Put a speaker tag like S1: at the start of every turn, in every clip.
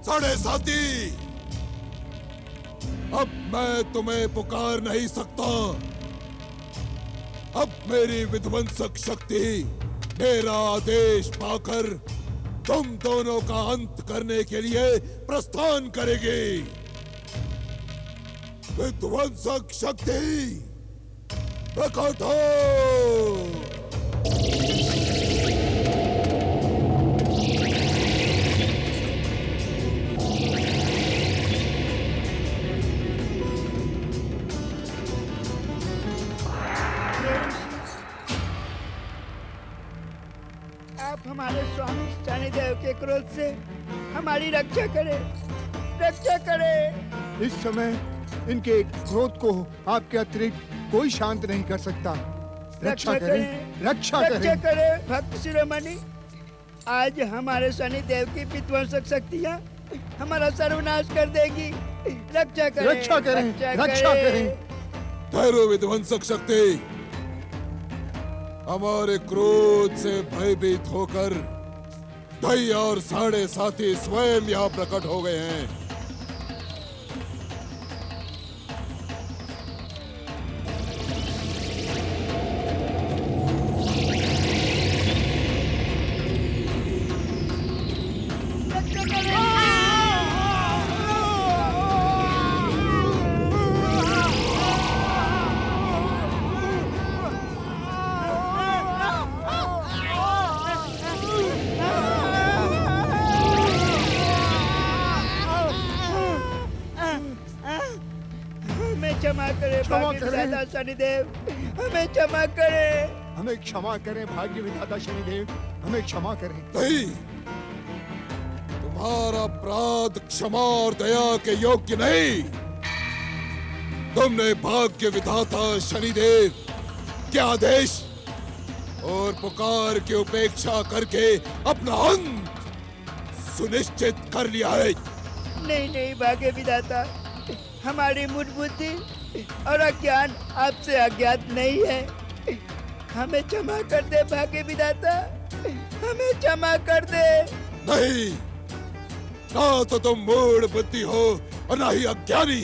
S1: साढ़े साथी, अब मैं तुम्हें पुकार नहीं सकता। अब मेरी विध्वंसक शक्ति मेरा आदेश पाकर तुम दोनों का अंत करने के लिए प्रस्थान करेगी। विध्वंसक शक्ति प्रकट हो।
S2: आप हमारे स्वामी शनिदेव के क्रोध से हमारी रक्षा करें, रक्षा करें।
S3: इस समय इनके क्रोध को आपके अतिरिक्त कोई शांत नहीं कर सकता। रक्षा करें, रक्षा
S2: करें। भक्त शिरोमणि, आज हमारे शनिदेव की विध्वंसक शक्तियाँ हमारा सर्वनाश कर देगी। रक्षा करें,
S3: रक्षा करें, रक्षा करें।
S1: ठहरो विध्वंसक शक्ति, हमारे क्रोध से भयभीत होकर दैत्य और साढ़े साथी स्वयं यहाँ प्रकट हो गए हैं।
S2: शनिदेव, हमें क्षमा करें।
S3: हमें क्षमा करें भाग्य विधाता शनिदेव, हमें क्षमा करें।
S1: नहीं, तुम्हारा अपराध क्षमा और दया के योग्य नहीं। तुमने भाग्य विधाता शनिदेव के आदेश और पुकार की उपेक्षा करके अपना अंत सुनिश्चित कर लिया है।
S2: नहीं भाग्य विधाता, हमारी मूढ़ बुद्धि और अज्ञान आपसे अज्ञात नहीं है। हमें क्षमा कर दे भाग्य विधाता, हमें क्षमा कर दे।
S1: नहीं, ना तो तुम मूढ़ बुद्धि हो और ना ही अज्ञानी।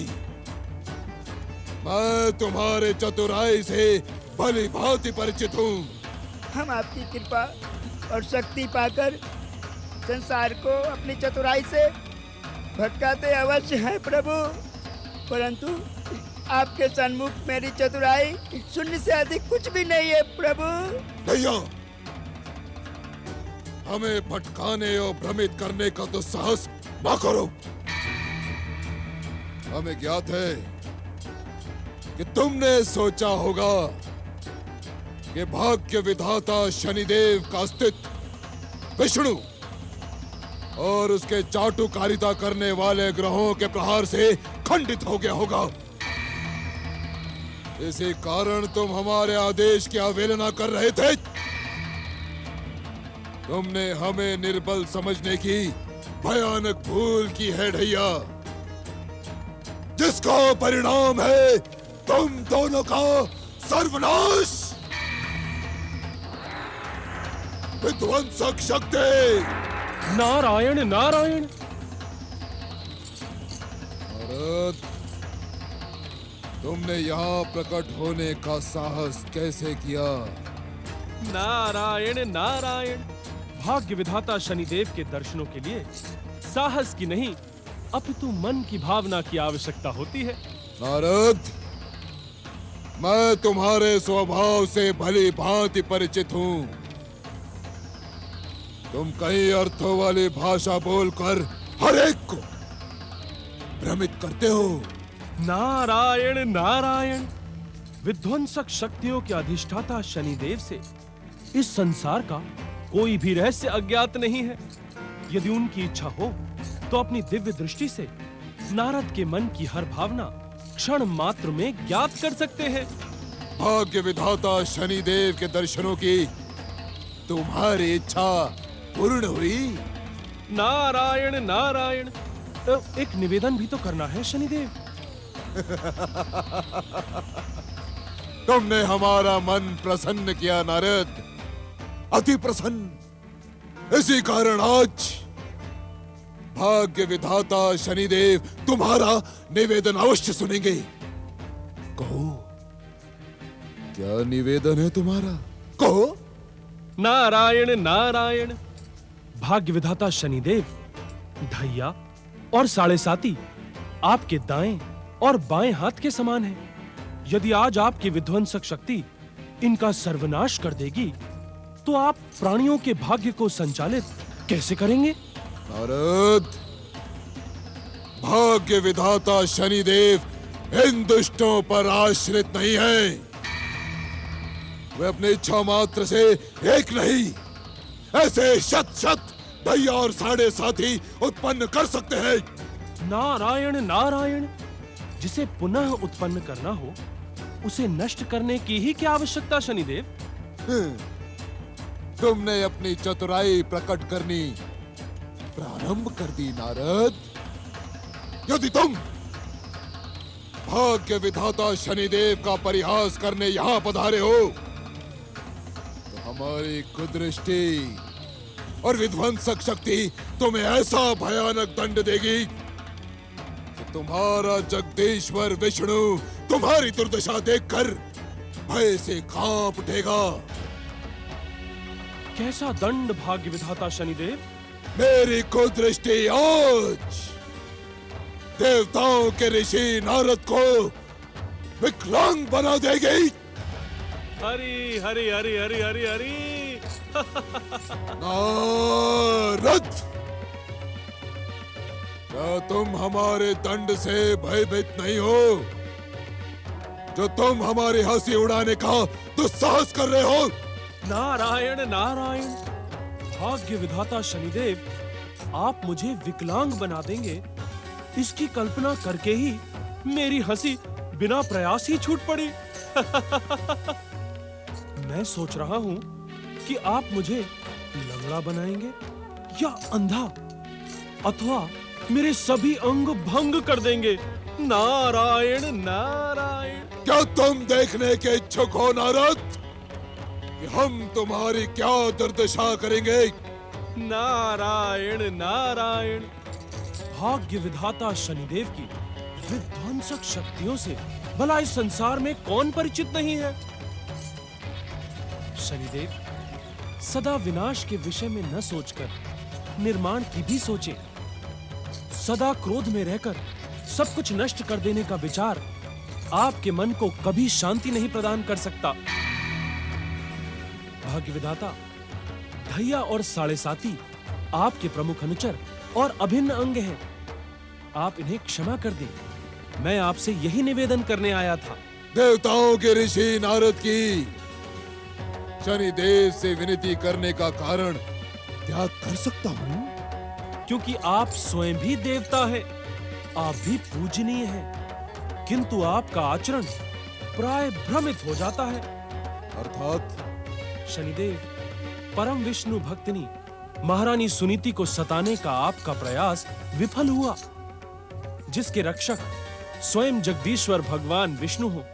S1: मैं तुम्हारे चतुराई से भली भांति परिचित हूँ।
S2: हम आपकी कृपा और शक्ति पाकर संसार को अपनी चतुराई से भटकाते अवश्य हैं प्रभु, परंतु आपके सन्मुख मेरी चतुराई शून्य से अधिक कुछ भी नहीं है प्रभु।
S1: भैया, हमें भटकाने और भ्रमित करने का तो साहस ना करो। हमें ज्ञात है कि तुमने सोचा होगा कि भाग्य विधाता शनिदेव का अस्तित्व विष्णु और उसके चाटुकारिता करने वाले ग्रहों के प्रहार से खंडित हो गया होगा। इसी कारण तुम हमारे आदेश की अवहेलना कर रहे थे। तुमने हमें निर्बल समझने की भयानक भूल की है ढैया, जिसका परिणाम है तुम दोनों का सर्वनाश। विध्वंसक शक्ति।
S4: नारायण नारायण।
S1: भारत, तुमने यहाँ प्रकट होने का साहस कैसे किया?
S4: नारायण नारायण। भाग्य विधाता शनिदेव के दर्शनों के लिए साहस की नहीं अपितु मन की भावना की आवश्यकता होती है।
S1: नारद, मैं तुम्हारे स्वभाव से भली भांति परिचित हूँ। तुम कई अर्थों वाली भाषा बोलकर हर एक को भ्रमित करते हो।
S4: नारायण नारायण। विध्वंसक शक्तियों के अधिष्ठाता शनिदेव से इस संसार का कोई भी रहस्य अज्ञात नहीं है। यदि उनकी इच्छा हो तो अपनी दिव्य दृष्टि से नारद के मन की हर भावना क्षण मात्र में ज्ञात कर सकते हैं।
S1: भाग्य विधाता शनिदेव के दर्शनों की तुम्हारी इच्छा पूर्ण हुई।
S4: नारायण नारायण। एक निवेदन भी तो करना है शनिदेव।
S1: तुमने हमारा मन प्रसन्न किया नारद, अति प्रसन्न। इसी कारण आज भाग्य विधाता शनिदेव तुम्हारा निवेदन अवश्य सुनेंगे। कहो, क्या निवेदन है तुम्हारा? कहो।
S4: नारायण नारायण। भाग्य विधाता शनिदेव, ढैया और साढ़े साती आपके दाएं और बाएं हाथ के समान है। यदि आज आपकी विध्वंसक शक्ति इनका सर्वनाश कर देगी, तो आप प्राणियों के भाग्य को संचालित कैसे करेंगे?
S1: नारद, भाग्य विधाता शनिदेव इन दुष्टों पर आश्रित नहीं है। वे अपनी इच्छा मात्र से एक नहीं, ऐसे शत शत ढैया और साढ़े साथी उत्पन्न कर सकते हैं।
S4: नारायण नारायण। जिसे पुनः उत्पन्न करना हो, उसे नष्ट करने की ही क्या आवश्यकता शनिदेव?
S1: तुमने अपनी चतुराई प्रकट करनी प्रारंभ कर दी नारद। यदि तुम भाग्य विधाता शनिदेव का परिहास करने यहां पधारे हो, तो हमारी कुदृष्टि और विध्वंसक शक्ति तुम्हें ऐसा भयानक दंड देगी कि तुम्हारा जगदीश्वर विष्णु तुम्हारी दुर्दशा देखकर भय से कांप उठेगा।
S4: कैसा दंड भाग्य विधाता शनिदेव?
S1: मेरी कुदृष्टि आज देवताओं के ऋषि नारद को विकलांग बना देगी।
S4: हरि हरि हरि हरि हरि हरि।
S1: नारद, क्या तुम हमारे दंड से भयभीत नहीं हो, जो तुम हमारी हंसी उड़ाने का दुस्साहस कर रहे हो?
S4: नारायण नारायण। भाग्य विधाता शनिदेव, आप मुझे विकलांग बना देंगे, इसकी कल्पना करके ही मेरी हंसी बिना प्रयास ही छूट पड़ी। मैं सोच रहा हूं कि आप मुझे लंगड़ा बनाएंगे या अंधा, अथवा मेरे सभी अंग भंग कर देंगे। नारायण नारायण।
S1: क्या तुम देखने के इच्छुक हो नारद कि हम तुम्हारी क्या दुर्दशा करेंगे?
S4: नारायण नारायण। भाग्य विधाता शनिदेव की विध्वंसक शक्तियों से भला इस संसार में कौन परिचित नहीं है? शनिदेव सदा विनाश के विषय में न सोचकर निर्माण की भी सोचें। सदा क्रोध में रहकर सब कुछ नष्ट कर देने का विचार आपके मन को कभी शांति नहीं प्रदान कर सकता। भाग्य विधाता, ढैया और साढ़े साती आपके प्रमुख अनुचर और अभिन्न अंग हैं। आप इन्हें क्षमा कर दें। मैं आपसे यही निवेदन करने आया था।
S1: देवताओं के ऋषि नारद की शनिदेव से विनती करने का कारण त्याग कर सकता हूँ,
S4: क्योंकि आप स्वयं भी देवता हैं, आप भी पूजनीय हैं, किंतु आपका आचरण प्राय भ्रमित हो जाता है।
S1: अर्थात
S4: शनिदेव, परम विष्णु भक्तिनी महारानी सुनीति को सताने का आपका प्रयास विफल हुआ, जिसके रक्षक स्वयं जगदीश्वर भगवान विष्णु हो।